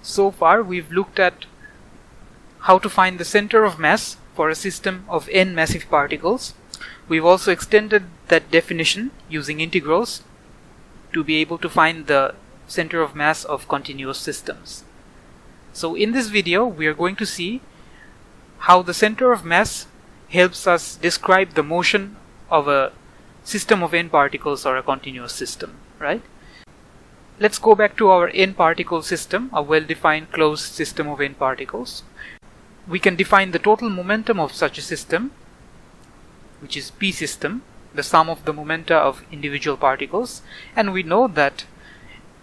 So far we've looked at how to find the center of mass for a system of n massive particles. We've also extended that definition using integrals to be able to find the center of mass of continuous systems. So in this video we are going to see how the center of mass helps us describe the motion of a system of n particles or a continuous system, right? Let's go back to our n particle system, a well-defined closed system of n particles. We can define the total momentum of such a system, which is P system, the sum of the momenta of individual particles, and we know that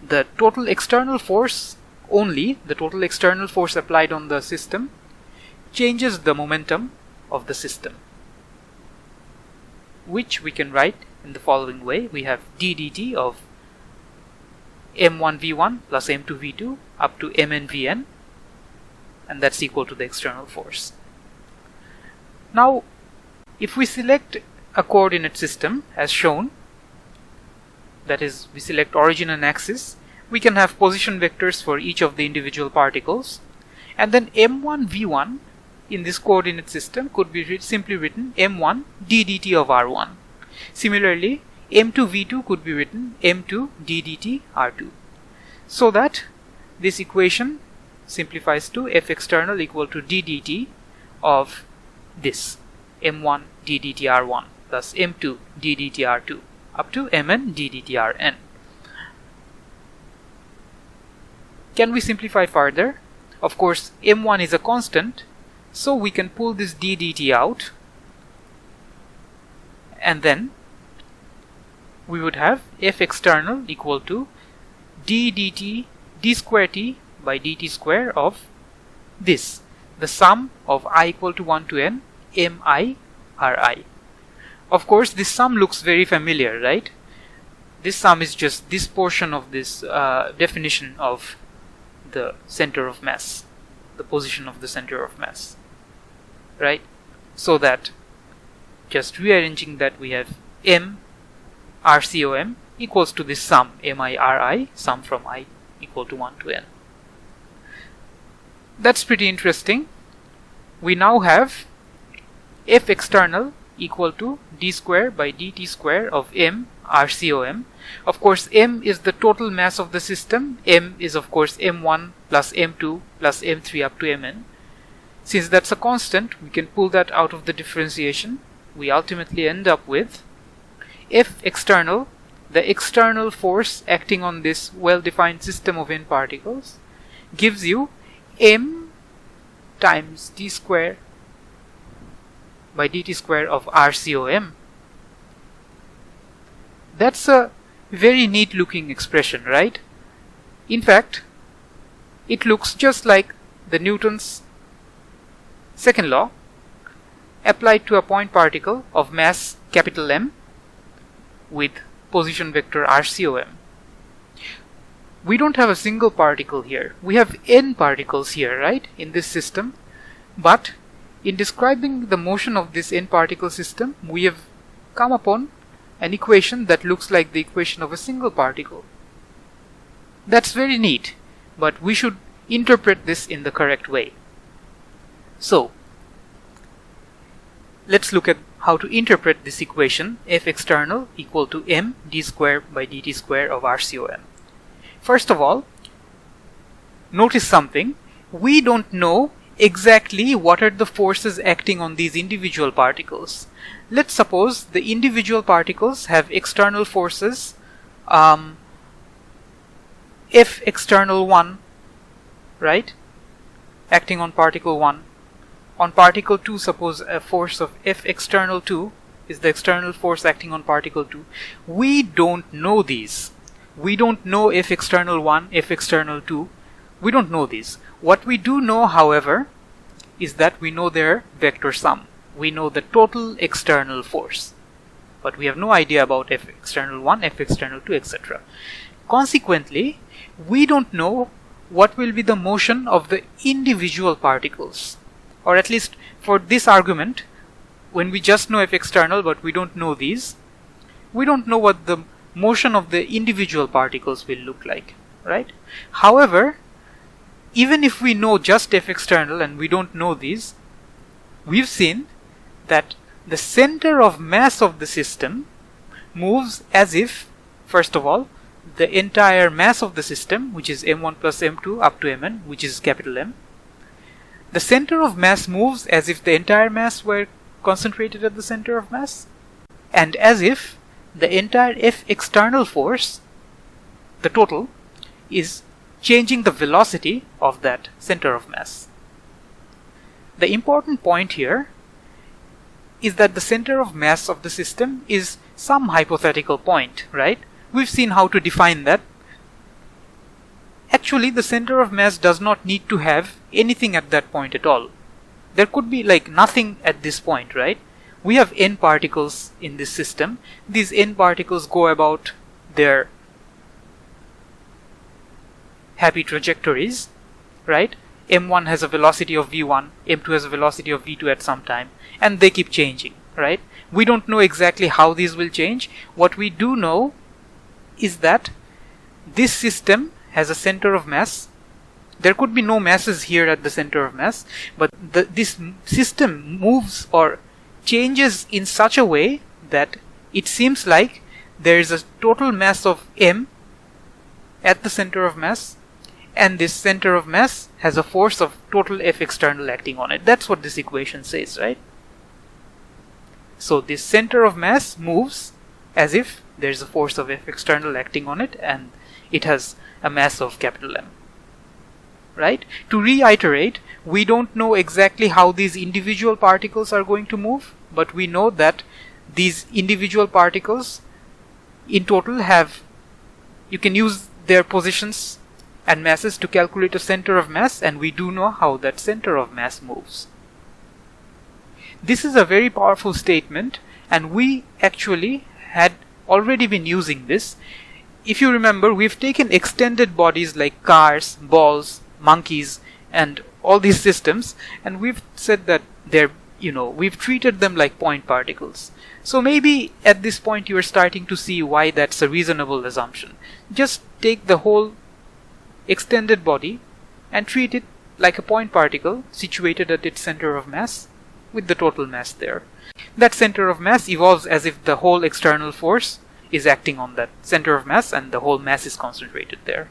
the total external force only, the total external force applied on the system, changes the momentum of the system, which we can write in the following way. We have d dt of m1v1 plus m2v2 up to mn/vn, and that's equal to the external force. Now, if we select a coordinate system as shown, that is, we select origin and axis, we can have position vectors for each of the individual particles, and then m1v1 in this coordinate system could be simply written m1 d dt of r1. Similarly, m2v2 could be written m2 d dt r2, so that this equation simplifies to f external equal to d dt of this m1 d dt r1 plus m2 d dt r2 up to mn d dt rn. Can we simplify further? Of course, m1 is a constant, so we can pull this d dt out, and then we would have f external equal to d dt d square t by dt square of this, the sum of I equal to 1 to n mi ri. Of course, this sum looks very familiar, right? This sum is just this portion of this definition of the center of mass, the position of the center of mass, right? So that, just rearranging that, we have m rcom equals to this sum mi ri, sum from I equal to 1 to n. That's pretty interesting. We now have f external equal to d square by dt square of m rcom. Of course, m is the total mass of the system. M is of course m1 plus m2 plus m3 up to mn. Since that's a constant, we can pull that out of the differentiation. We ultimately end up with f external, the external force acting on this well-defined system of n particles, gives you m times d square by dt square of rcom. That's a very neat looking expression, right? In fact, it looks just like the Newton's second law applied to a point particle of mass capital M with position vector rcom. We don't have a single particle here. We have n particles here, right, in this system. But in describing the motion of this n particle system, we have come upon an equation that looks like the equation of a single particle. That's very neat, but we should interpret this in the correct way. So, let's look at how to interpret this equation, f external equal to m d square by dt square of rcom. First of all, notice something. We don't know exactly what are the forces acting on these individual particles. Let's suppose the individual particles have external forces f external 1, right, acting on particle 1. On particle 2, suppose a force of f external 2 is the external force acting on particle 2. We don't know these. We don't know f external 1, f external 2. We don't know these. What we do know, however, is that we know their vector sum. We know the total external force, but we have no idea about f external 1, f external 2, etc. Consequently, we don't know what will be the motion of the individual particles, or at least for this argument, when we just know f external but we don't know these, we don't know what the motion of the individual particles will look like, right? However, even if we know just F external and we don't know these, we've seen that the center of mass of the system moves as if, first of all, the entire mass of the system, which is m1 plus m2 up to mn, which is capital M, the center of mass moves as if the entire mass were concentrated at the center of mass, and as if the entire F external force, the total, is changing the velocity of that center of mass. The important point here is that the center of mass of the system is some hypothetical point, right? We've seen how to define that. Actually, the center of mass does not need to have anything at that point at all. There could be like nothing at this point, right? We have n particles in this system. These n particles go about their happy trajectories, right? m1 has a velocity of v1, m2 has a velocity of v2 at some time, and they keep changing, right? We don't know exactly how these will change. What we do know is that this system has a center of mass. There could be no masses here at the center of mass, but this system moves or changes in such a way that it seems like there is a total mass of m at the center of mass, and this center of mass has a force of total F external acting on it. That's what this equation says, right? So this center of mass moves as if there's a force of F external acting on it, and it has a mass of capital M, right? To reiterate, we don't know exactly how these individual particles are going to move, but we know that these individual particles in total have, you can use their positions and masses to calculate a center of mass, and we do know how that center of mass moves. This is a very powerful statement, and we actually had already been using this. If you remember, we've taken extended bodies like cars, balls, monkeys, and all these systems, and we've said that they're, we've treated them like point particles. So maybe at this point you are starting to see why that's a reasonable assumption. Just take the whole extended body and treat it like a point particle situated at its center of mass with the total mass there. That center of mass evolves as if the whole external force is acting on that center of mass and the whole mass is concentrated there.